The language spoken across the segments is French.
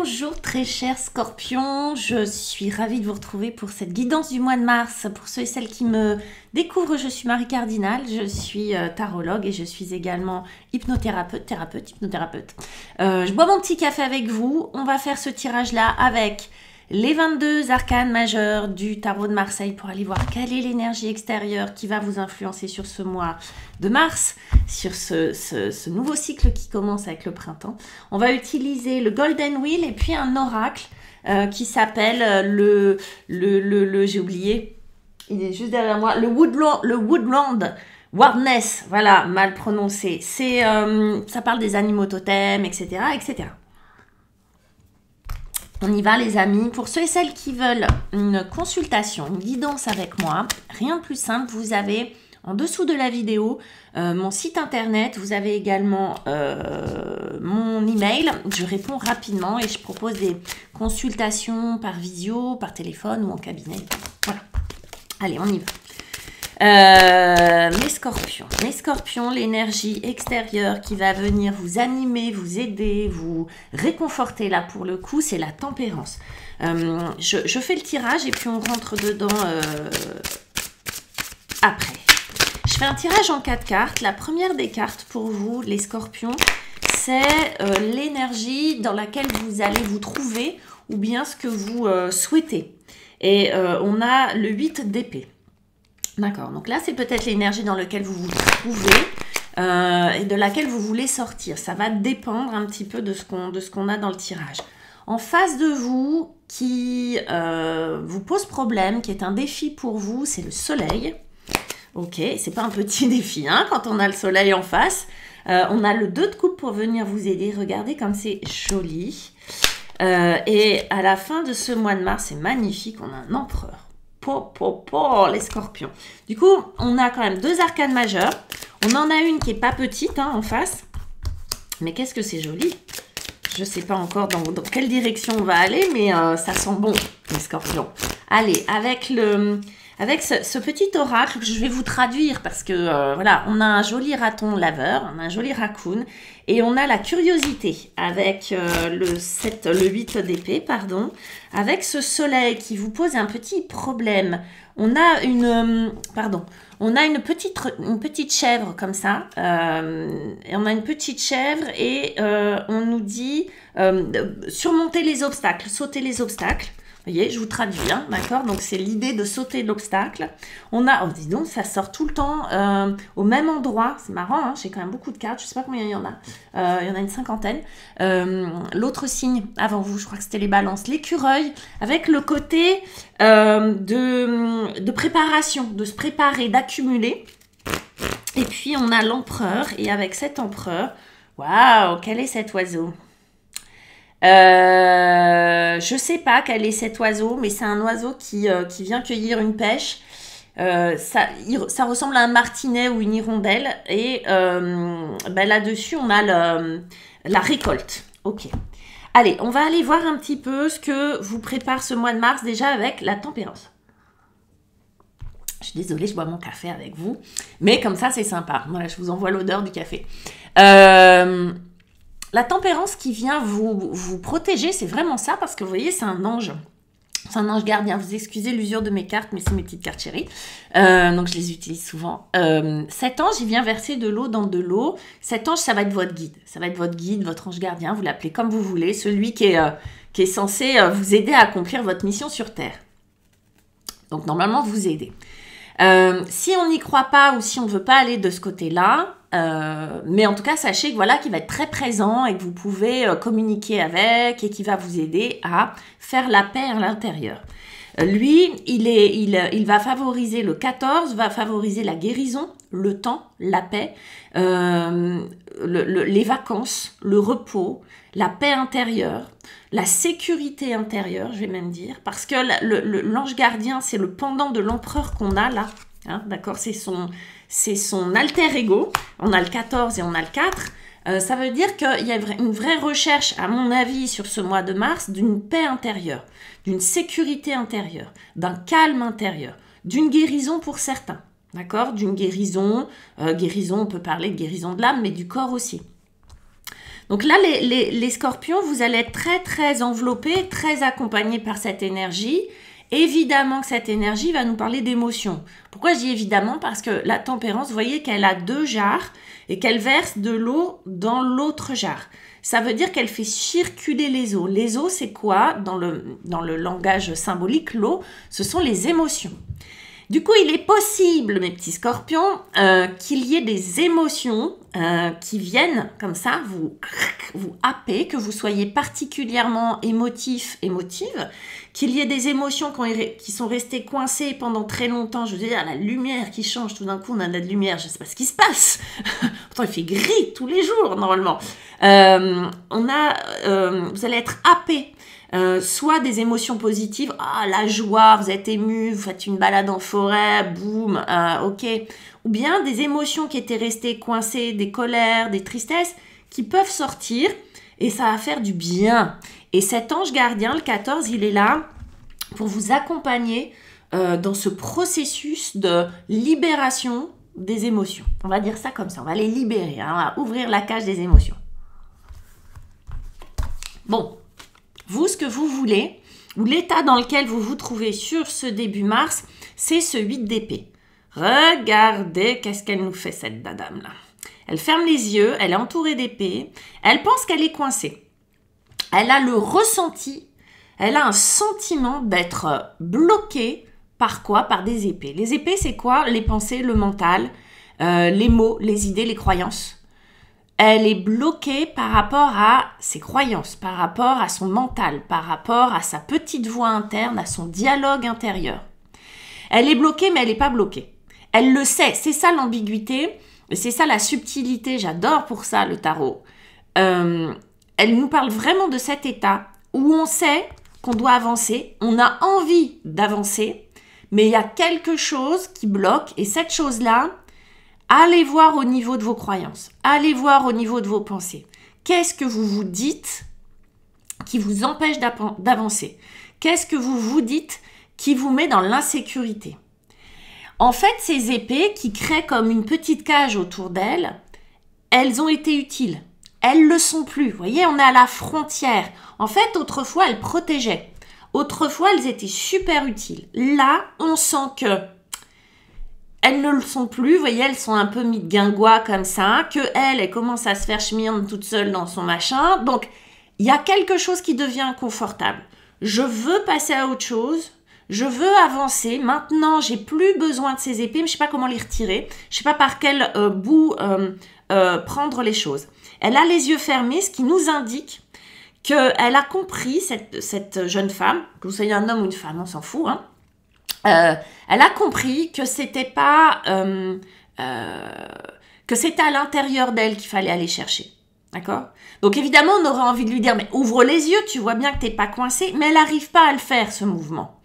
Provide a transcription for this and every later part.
Bonjour très chers scorpions, je suis ravie de vous retrouver pour cette guidance du mois de mars. Pour ceux et celles qui me découvrent, je suis Marie Cardinal, je suis tarologue et je suis également hypnothérapeute. Je bois mon petit café avec vous, on va faire ce tirage-là avec les 22 arcanes majeures du tarot de Marseille pour aller voir quelle est l'énergie extérieure qui va vous influencer sur ce mois de mars, sur ce nouveau cycle qui commence avec le printemps. On va utiliser le Golden Wheel et puis un oracle qui s'appelle j'ai oublié, il est juste derrière moi, le Woodland Wardness, voilà, mal prononcé. Ça parle des animaux totems, etc., etc. On y va les amis. Pour ceux et celles qui veulent une consultation, une guidance avec moi, rien de plus simple, vous avez en dessous de la vidéo mon site internet, vous avez également mon email, je réponds rapidement et je propose des consultations par visio, par téléphone ou en cabinet. Voilà. Allez, on y va. Mes scorpions, l'énergie extérieure qui va venir vous animer, vous aider, vous réconforter là pour le coup, c'est la tempérance. Je fais le tirage et puis on rentre dedans après. Je fais un tirage en 4 cartes. La première des cartes pour vous, les scorpions, c'est l'énergie dans laquelle vous allez vous trouver ou bien ce que vous souhaitez. Et on a le 8 d'épée. D'accord, donc là, c'est peut-être l'énergie dans laquelle vous vous trouvez et de laquelle vous voulez sortir. Ça va dépendre un petit peu de ce qu'on a dans le tirage. En face de vous, qui vous pose problème, qui est un défi pour vous, c'est le soleil. Ok, c'est pas un petit défi, hein, quand on a le soleil en face. On a le 2 de coupe pour venir vous aider. Regardez comme c'est joli. Et à la fin de ce mois de mars, c'est magnifique, on a un empereur. Les scorpions. Du coup, on a quand même 2 arcanes majeures. On en a une qui est pas petite hein, en face. Mais qu'est-ce que c'est joli. Je sais pas encore dans quelle direction on va aller, mais ça sent bon, les scorpions. Allez, avec ce petit oracle, je vais vous traduire parce que voilà, on a un joli raton laveur, on a un joli raccoon et on a la curiosité avec le 8 d'épée, pardon, avec ce soleil qui vous pose un petit problème. On a une petite chèvre comme ça, et on a une petite chèvre et on nous dit surmonter les obstacles, sauter les obstacles. Vous voyez, je vous traduis, hein, d'accord? Donc, c'est l'idée de sauter l'obstacle. On a, oh, dis donc, ça sort tout le temps au même endroit. C'est marrant, hein, j'ai quand même beaucoup de cartes. Je ne sais pas combien il y en a. Il y en a une cinquantaine. L'autre signe, avant vous, je crois que c'était les balances. L'écureuil, avec le côté de préparation, de se préparer, d'accumuler. Et puis, on a l'empereur. Et avec cet empereur, waouh, quel est cet oiseau? Je sais pas quel est cet oiseau, mais c'est un oiseau qui vient cueillir une pêche. Ça ressemble à un martinet ou une hirondelle. Et là-dessus, on a la récolte. Ok. Allez, on va aller voir un petit peu ce que vous prépare ce mois de mars déjà avec la tempérance. Je suis désolée, je bois mon café avec vous. Mais comme ça, c'est sympa. Voilà, je vous envoie l'odeur du café. La tempérance qui vient vous protéger, c'est vraiment ça, parce que vous voyez, c'est un ange. C'est un ange gardien. Vous excusez l'usure de mes cartes, mais c'est mes petites cartes chéries. Donc, je les utilise souvent. Cet ange, il vient verser de l'eau dans de l'eau. Cet ange, ça va être votre guide. Ça va être votre guide, votre ange gardien. Vous l'appelez comme vous voulez. Celui qui est censé vous aider à accomplir votre mission sur Terre. Donc, normalement, vous aider. Si on n'y croit pas ou si on ne veut pas aller de ce côté-là, mais en tout cas, sachez que voilà, qu'il va être très présent et que vous pouvez communiquer avec et qui va vous aider à faire la paix à l'intérieur. Lui, il va favoriser le 14, va favoriser la guérison, le temps, la paix, les vacances, le repos, la paix intérieure, la sécurité intérieure, je vais même dire, parce que l'ange gardien, c'est le pendant de l'empereur qu'on a là, hein, d'accord, c'est son alter ego, on a le 14 et on a le 4, ça veut dire qu'il y a une vraie recherche, à mon avis, sur ce mois de mars, d'une paix intérieure, d'une sécurité intérieure, d'un calme intérieur, d'une guérison pour certains, d'accord, d'une guérison, on peut parler de guérison de l'âme, mais du corps aussi. Donc là, les scorpions, vous allez être très, très enveloppés, très accompagnés par cette énergie. Évidemment que cette énergie va nous parler d'émotions. Pourquoi je dis évidemment? Parce que la tempérance, vous voyez qu'elle a 2 jarres et qu'elle verse de l'eau dans l'autre jarre. Ça veut dire qu'elle fait circuler les eaux. Les eaux, c'est quoi? Dans le langage symbolique, l'eau, ce sont les émotions. Du coup, il est possible, mes petits scorpions, qu'il y ait des émotions qui viennent comme ça, vous happer, que vous soyez particulièrement émotif, émotive, qu'il y ait des émotions qui sont restées coincées pendant très longtemps. Je veux dire, la lumière qui change, tout d'un coup, on a de la lumière, je ne sais pas ce qui se passe. Pourtant, il fait gris tous les jours, normalement. Vous allez être happé. Soit des émotions positives, la joie, vous êtes ému, vous faites une balade en forêt, boum, ok. Ou bien des émotions qui étaient restées coincées, des colères, des tristesses, qui peuvent sortir et ça va faire du bien. Et cet ange gardien, le 14, il est là pour vous accompagner dans ce processus de libération des émotions. On va dire ça comme ça, on va les libérer, hein, on va ouvrir la cage des émotions. Bon. Vous, ce que vous voulez, ou l'état dans lequel vous vous trouvez sur ce début mars, c'est ce 8 d'épée. Regardez qu'est-ce qu'elle nous fait, cette dame-là. Elle ferme les yeux, elle est entourée d'épées, elle pense qu'elle est coincée. Elle a le ressenti, elle a un sentiment d'être bloquée par quoi? Par des épées. Les épées, c'est quoi? Les pensées, le mental, les mots, les idées, les croyances. Elle est bloquée par rapport à ses croyances, par rapport à son mental, par rapport à sa petite voix interne, à son dialogue intérieur. Elle est bloquée, mais elle n'est pas bloquée. Elle le sait, c'est ça l'ambiguïté, c'est ça la subtilité, j'adore pour ça le tarot. Elle nous parle vraiment de cet état où on sait qu'on doit avancer, on a envie d'avancer, mais il y a quelque chose qui bloque, et cette chose-là, allez voir au niveau de vos croyances, allez voir au niveau de vos pensées. Qu'est-ce que vous vous dites qui vous empêche d'avancer? Qu'est-ce que vous vous dites qui vous met dans l'insécurité? En fait, ces épées qui créent comme une petite cage autour d'elles, elles ont été utiles. Elles le sont plus. Vous voyez, on est à la frontière. En fait, autrefois, elles protégeaient. Autrefois, elles étaient super utiles. Là, on sent que elles ne le sont plus, vous voyez, elles sont un peu mis de guingois comme ça, que elle commence à se faire schmirne toute seule dans son machin. Donc, il y a quelque chose qui devient inconfortable. Je veux passer à autre chose, je veux avancer. Maintenant, j'ai plus besoin de ces épées, mais je ne sais pas comment les retirer. Je ne sais pas par quel bout prendre les choses. Elle a les yeux fermés, ce qui nous indique qu'elle a compris, cette jeune femme, que vous soyez un homme ou une femme, on s'en fout, hein. Elle a compris que c'était pas que c'était à l'intérieur d'elle qu'il fallait aller chercher, d'accord? Donc évidemment, on aurait envie de lui dire, mais ouvre les yeux, tu vois bien que t'es pas coincé, mais elle n'arrive pas à le faire, ce mouvement.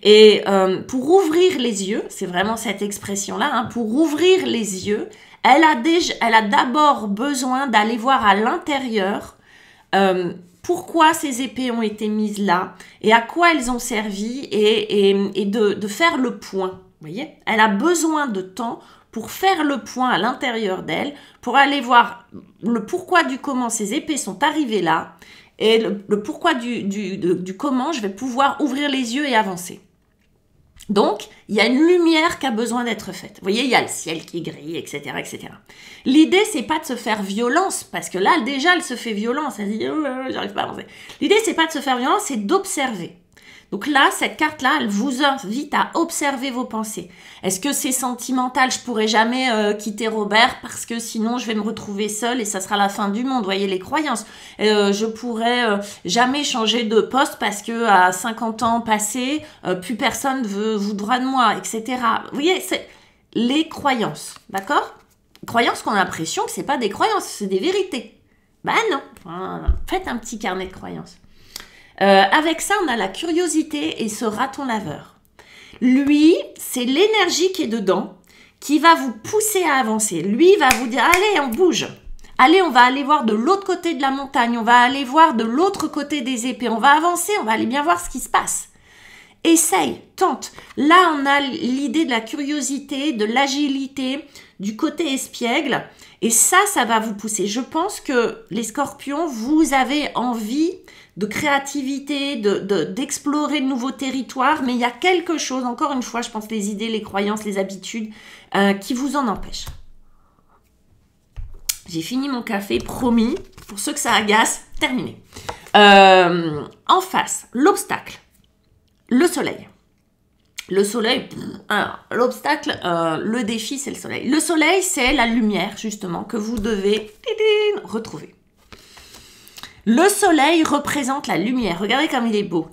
Et pour ouvrir les yeux, c'est vraiment cette expression-là, hein, pour ouvrir les yeux, elle a d'abord besoin d'aller voir à l'intérieur pourquoi ces épées ont été mises là et à quoi elles ont servi et de faire le point. Vous voyez, elle a besoin de temps pour faire le point à l'intérieur d'elle, pour aller voir le pourquoi du comment ces épées sont arrivées là et le pourquoi du comment je vais pouvoir ouvrir les yeux et avancer. Donc, il y a une lumière qui a besoin d'être faite. Vous voyez, il y a le ciel qui est gris, etc., etc. L'idée, c'est pas de se faire violence, parce que là, déjà, elle se fait violence. Elle dit, j'arrive pas à avancer. L'idée, c'est pas de se faire violence, c'est d'observer. Donc là, cette carte-là, elle vous invite à observer vos pensées. Est-ce que c'est sentimental? Je pourrais jamais quitter Robert parce que sinon je vais me retrouver seule et ça sera la fin du monde. Vous voyez les croyances. Je pourrais jamais changer de poste parce que à 50 ans passés, plus personne voudra de moi, etc. Vous voyez, c'est les croyances, d'accord? Croyances qu'on a l'impression que c'est pas des croyances, c'est des vérités. Ben non. Faites un petit carnet de croyances. Avec ça, on a la curiosité et ce raton laveur. Lui, c'est l'énergie qui est dedans qui va vous pousser à avancer. Lui va vous dire, allez, on bouge. Allez, on va aller voir de l'autre côté de la montagne. On va aller voir de l'autre côté des épées. On va avancer, on va aller bien voir ce qui se passe. Essaye, tente. Là, on a l'idée de la curiosité, de l'agilité, du côté espiègle. Et ça va vous pousser. Je pense que les scorpions, vous avez envie de créativité, d'explorer de nouveaux territoires, mais il y a quelque chose, encore une fois, je pense les idées, les croyances, les habitudes, qui vous en empêchent. J'ai fini mon café, promis. Pour ceux que ça agace, terminé. En face, l'obstacle, le soleil. Le soleil, l'obstacle, le défi, c'est le soleil. Le soleil, c'est la lumière, justement, que vous devez retrouver. Le soleil représente la lumière. Regardez comme il est beau.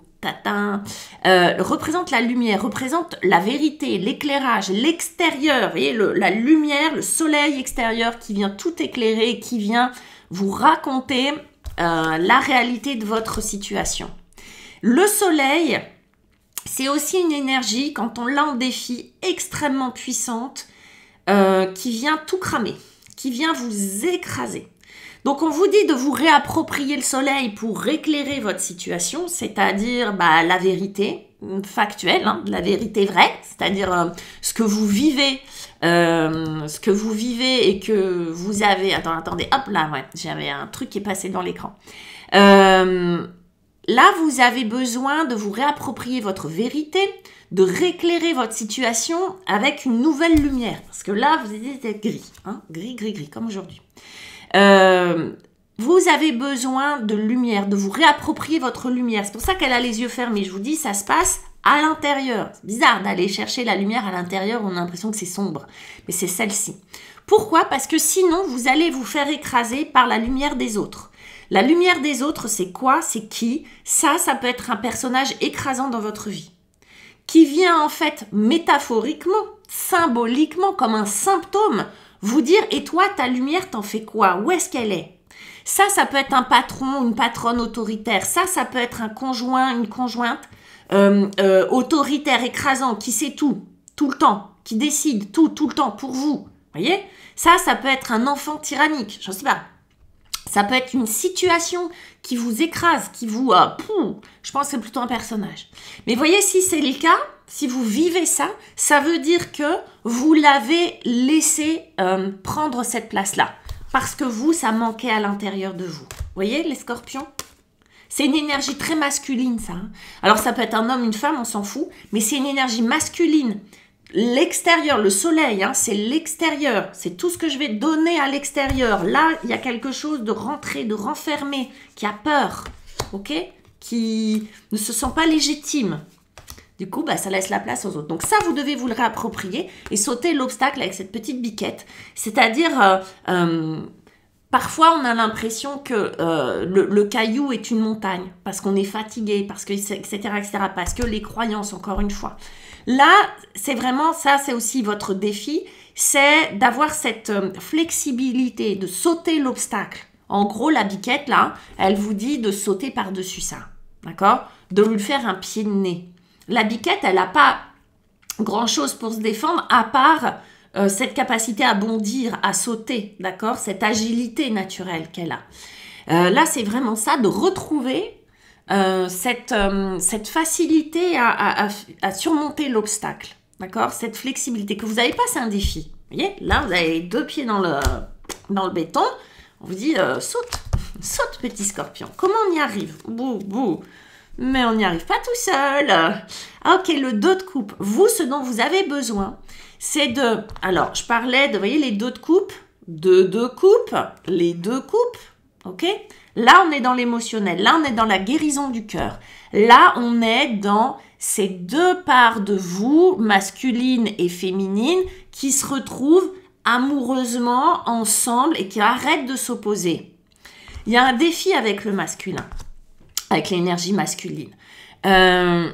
Représente la lumière, représente la vérité, l'éclairage, l'extérieur. Vous voyez, la lumière, le soleil extérieur qui vient tout éclairer, qui vient vous raconter la réalité de votre situation. Le soleil, c'est aussi une énergie, quand on l'a en défi, extrêmement puissante, qui vient tout cramer, qui vient vous écraser. Donc, on vous dit de vous réapproprier le soleil pour éclairer votre situation, c'est-à-dire la vérité factuelle, la vérité vraie, c'est-à-dire ce que vous vivez et que vous avez... Attendez, hop là, ouais, j'avais un truc qui est passé dans l'écran. Là, vous avez besoin de vous réapproprier votre vérité, de rééclairer votre situation avec une nouvelle lumière. Parce que là, vous êtes gris, gris, comme aujourd'hui. Vous avez besoin de lumière, de vous réapproprier votre lumière. C'est pour ça qu'elle a les yeux fermés. Je vous dis, ça se passe à l'intérieur. C'est bizarre d'aller chercher la lumière à l'intérieur, on a l'impression que c'est sombre. Mais c'est celle-ci. Pourquoi? Parce que sinon, vous allez vous faire écraser par la lumière des autres. La lumière des autres, c'est quoi? C'est qui? Ça peut être un personnage écrasant dans votre vie. Qui vient en fait métaphoriquement, symboliquement, comme un symptôme, vous dire, et toi, ta lumière, t'en fais quoi? Où est-ce qu'elle est? Ça peut être un patron, une patronne autoritaire. Ça peut être un conjoint, une conjointe autoritaire, écrasant, qui sait tout le temps, qui décide tout le temps pour vous. Voyez? Ça peut être un enfant tyrannique, je ne sais pas. Ça peut être une situation qui vous écrase, qui vous... je pense que c'est plutôt un personnage. Mais voyez, si c'est le cas, si vous vivez ça, ça veut dire que vous l'avez laissé prendre cette place-là. Parce que vous, ça manquait à l'intérieur de vous. Vous voyez, les scorpions? C'est une énergie très masculine, ça. Alors, ça peut être un homme, une femme, on s'en fout. Mais c'est une énergie masculine. L'extérieur, le soleil, c'est l'extérieur. C'est tout ce que je vais donner à l'extérieur. Là, il y a quelque chose de rentré, de renfermé, qui a peur, ok? Qui ne se sent pas légitime. Du coup, ça laisse la place aux autres. Donc ça, vous devez vous le réapproprier et sauter l'obstacle avec cette petite biquette. C'est-à-dire, parfois, on a l'impression que le caillou est une montagne parce qu'on est fatigué, parce que, etc., parce que les croyances, encore une fois. Là, c'est vraiment ça, c'est aussi votre défi, c'est d'avoir cette flexibilité, de sauter l'obstacle. En gros, la biquette, là, elle vous dit de sauter par-dessus ça, d'accord? De lui faire un pied de nez. La biquette, elle n'a pas grand-chose pour se défendre, à part cette capacité à bondir, à sauter, d'accord? Cette agilité naturelle qu'elle a. Là, c'est vraiment ça, de retrouver cette facilité à surmonter l'obstacle, d'accord? Cette flexibilité, que vous avez pas, c'est un défi. Vous voyez, là, vous avez les deux pieds dans le béton. On vous dit, saute, petit scorpion. Comment on y arrive? Bouh. Mais on n'y arrive pas tout seul. Ok, le 2 de coupe. Vous, ce dont vous avez besoin, c'est de... Alors, je parlais de, vous voyez, les 2 de coupe, les 2 coupes, ok? Là, on est dans l'émotionnel. Là, on est dans la guérison du cœur. Là, on est dans ces deux parts de vous, masculine et féminine, qui se retrouvent amoureusement ensemble et qui arrêtent de s'opposer. Il y a un défi avec le masculin, avec l'énergie masculine. Là,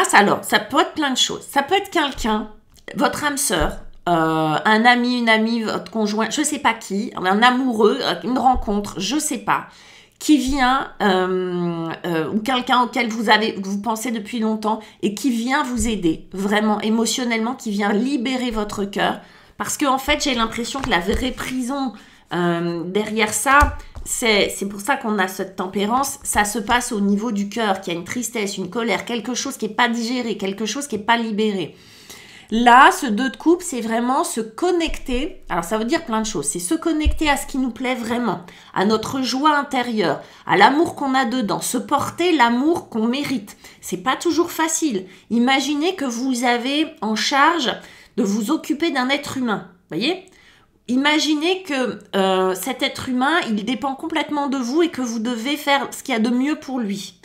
ça peut être plein de choses. Ça peut être quelqu'un, votre âme sœur, un ami, une amie, votre conjoint, je ne sais pas qui, un amoureux, une rencontre, je ne sais pas, qui vient, ou quelqu'un auquel vous pensez depuis longtemps et qui vient vous aider, vraiment émotionnellement, qui vient libérer votre cœur. Parce qu'en fait, j'ai l'impression que la vraie prison derrière ça, c'est pour ça qu'on a cette tempérance, ça se passe au niveau du cœur, qu'il y a une tristesse, une colère, quelque chose qui n'est pas digéré, quelque chose qui n'est pas libéré. Là, ce 2 de coupe, c'est vraiment se connecter. Alors, ça veut dire plein de choses. C'est se connecter à ce qui nous plaît vraiment, à notre joie intérieure, à l'amour qu'on a dedans, se porter l'amour qu'on mérite. C'est pas toujours facile. Imaginez que vous avez en charge de vous occuper d'un être humain. Voyez ? Imaginez que cet être humain, il dépend complètement de vous et que vous devez faire ce qu'il y a de mieux pour lui.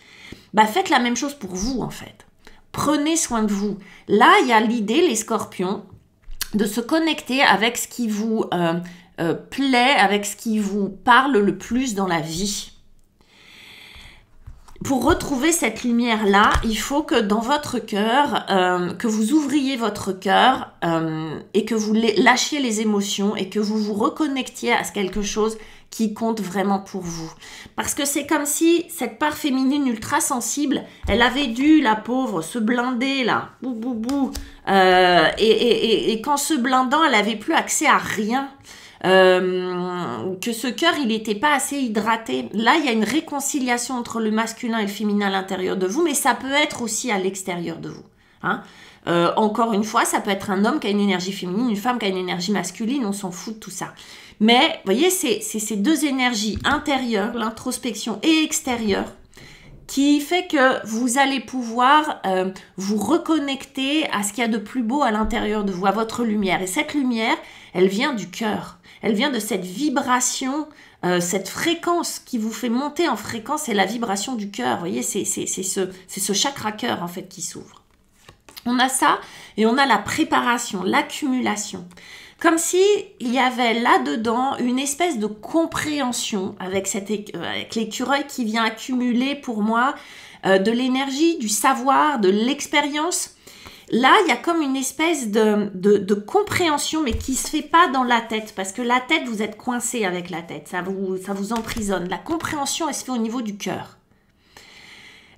Bah, faites la même chose pour vous, en fait. Prenez soin de vous. Là, il y a l'idée, les scorpions, de se connecter avec ce qui vous plaît, avec ce qui vous parle le plus dans la vie. Pour retrouver cette lumière-là, il faut que dans votre cœur, que vous ouvriez votre cœur et que vous lâchiez les émotions et que vous vous reconnectiez à quelque chose qui compte vraiment pour vous. Parce que c'est comme si cette part féminine ultra sensible, elle avait dû, la pauvre, se blinder là, et qu'en se blindant, elle n'avait plus accès à rien. Que ce cœur, il n'était pas assez hydraté. Là, il y a une réconciliation entre le masculin et le féminin à l'intérieur de vous, mais ça peut être aussi à l'extérieur de vous. Hein. Encore une fois, ça peut être un homme qui a une énergie féminine, une femme qui a une énergie masculine, on s'en fout de tout ça. Mais, vous voyez, c'est ces deux énergies intérieures, l'introspection et extérieure, qui fait que vous allez pouvoir vous reconnecter à ce qu'il y a de plus beau à l'intérieur de vous, à votre lumière. Et cette lumière, elle vient du cœur. Elle vient de cette vibration, cette fréquence qui vous fait monter en fréquence, c'est la vibration du cœur. Vous voyez, c'est ce chakra-cœur en fait qui s'ouvre. On a ça et on a la préparation, l'accumulation. Comme si il y avait là-dedans une espèce de compréhension avec l'écureuil qui vient accumuler pour moi de l'énergie, du savoir, de l'expérience. Là, il y a comme une espèce de compréhension, mais qui ne se fait pas dans la tête. Parce que la tête, vous êtes coincé avec la tête. Ça vous emprisonne. La compréhension, elle se fait au niveau du cœur.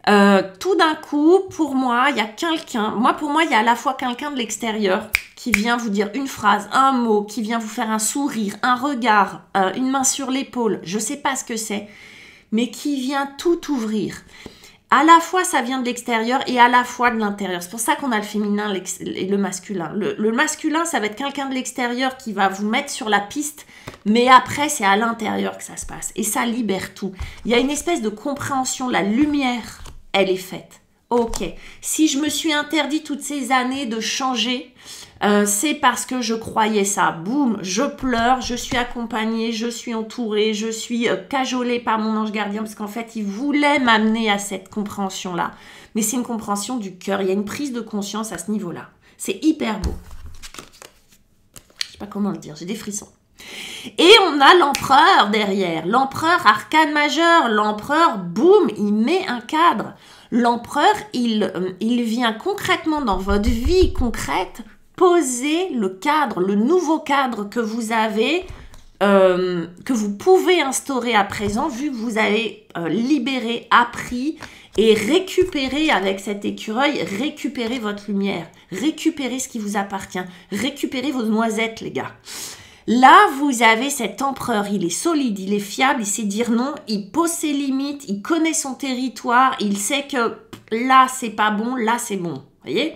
Tout d'un coup, pour moi, il y a quelqu'un. Pour moi, il y a à la fois quelqu'un de l'extérieur qui vient vous dire une phrase, un mot, qui vient vous faire un sourire, un regard, une main sur l'épaule. Je ne sais pas ce que c'est, mais qui vient tout ouvrir. À la fois, ça vient de l'extérieur et à la fois de l'intérieur. C'est pour ça qu'on a le féminin et le masculin. Le masculin, ça va être quelqu'un de l'extérieur qui va vous mettre sur la piste, mais après, c'est à l'intérieur que ça se passe. Et ça libère tout. Il y a une espèce de compréhension. La lumière, elle est faite. Ok, si je me suis interdit toutes ces années de changer, c'est parce que je croyais ça. Boum, je pleure, je suis accompagnée, je suis entourée, je suis cajolée par mon ange gardien parce qu'en fait, il voulait m'amener à cette compréhension-là. Mais c'est une compréhension du cœur. Il y a une prise de conscience à ce niveau-là. C'est hyper beau. Je sais pas comment le dire, j'ai des frissons. Et on a l'empereur derrière. L'empereur, arcane majeur. L'empereur, boum, il met un cadre. L'empereur, il vient concrètement dans votre vie concrète poser le cadre, le nouveau cadre que vous avez, que vous pouvez instaurer à présent, vu que vous avez libéré, appris et récupéré avec cet écureuil, récupérer votre lumière, récupérer ce qui vous appartient, récupérer vos noisettes, les gars. Là, vous avez cet empereur, il est solide, il est fiable, il sait dire non, il pose ses limites, il connaît son territoire, il sait que là, c'est pas bon, là, c'est bon. Vous voyez ?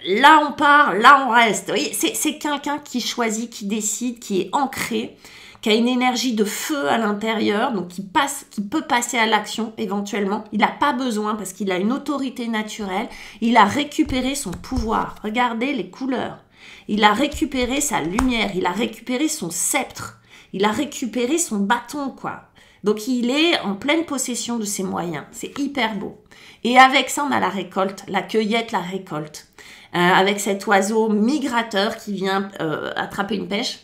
Là, on part, là, on reste. Vous voyez ? C'est quelqu'un qui choisit, qui décide, qui est ancré, qui a une énergie de feu à l'intérieur, donc qui peut passer à l'action éventuellement. Il n'a pas besoin parce qu'il a une autorité naturelle. Il a récupéré son pouvoir. Regardez les couleurs. Il a récupéré sa lumière, il a récupéré son sceptre, il a récupéré son bâton, quoi. Donc, il est en pleine possession de ses moyens. C'est hyper beau. Et avec ça, on a la récolte, la cueillette, la récolte. Avec cet oiseau migrateur qui vient attraper une pêche.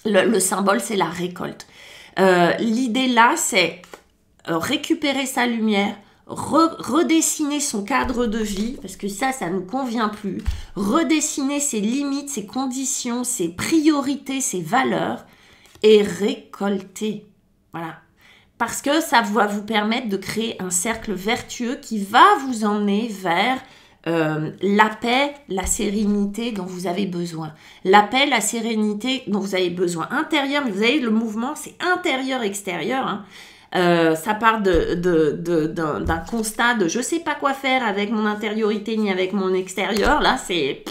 Le symbole, c'est la récolte. L'idée là, c'est récupérer sa lumière, redessiner son cadre de vie, parce que ça ne convient plus, redessiner ses limites, ses conditions, ses priorités, ses valeurs, et récolter. Voilà. Parce que ça va vous permettre de créer un cercle vertueux qui va vous emmener vers la paix, la sérénité dont vous avez besoin. La paix, la sérénité dont vous avez besoin. Intérieur, mais vous avez le mouvement, c'est intérieur-extérieur, hein. Ça part d'un constat de je sais pas quoi faire avec mon intériorité ni avec mon extérieur. Là, c'est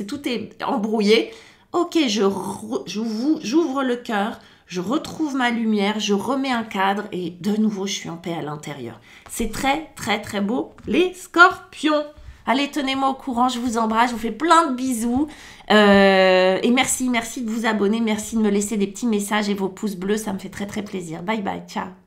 tout est embrouillé. Ok, j'ouvre le cœur, je retrouve ma lumière, je remets un cadre et de nouveau, je suis en paix à l'intérieur. C'est très, très, très beau, les scorpions. Allez, tenez-moi au courant, je vous embrasse, je vous fais plein de bisous. Et merci de vous abonner, merci de me laisser des petits messages et vos pouces bleus, ça me fait très, très plaisir. Bye bye, ciao.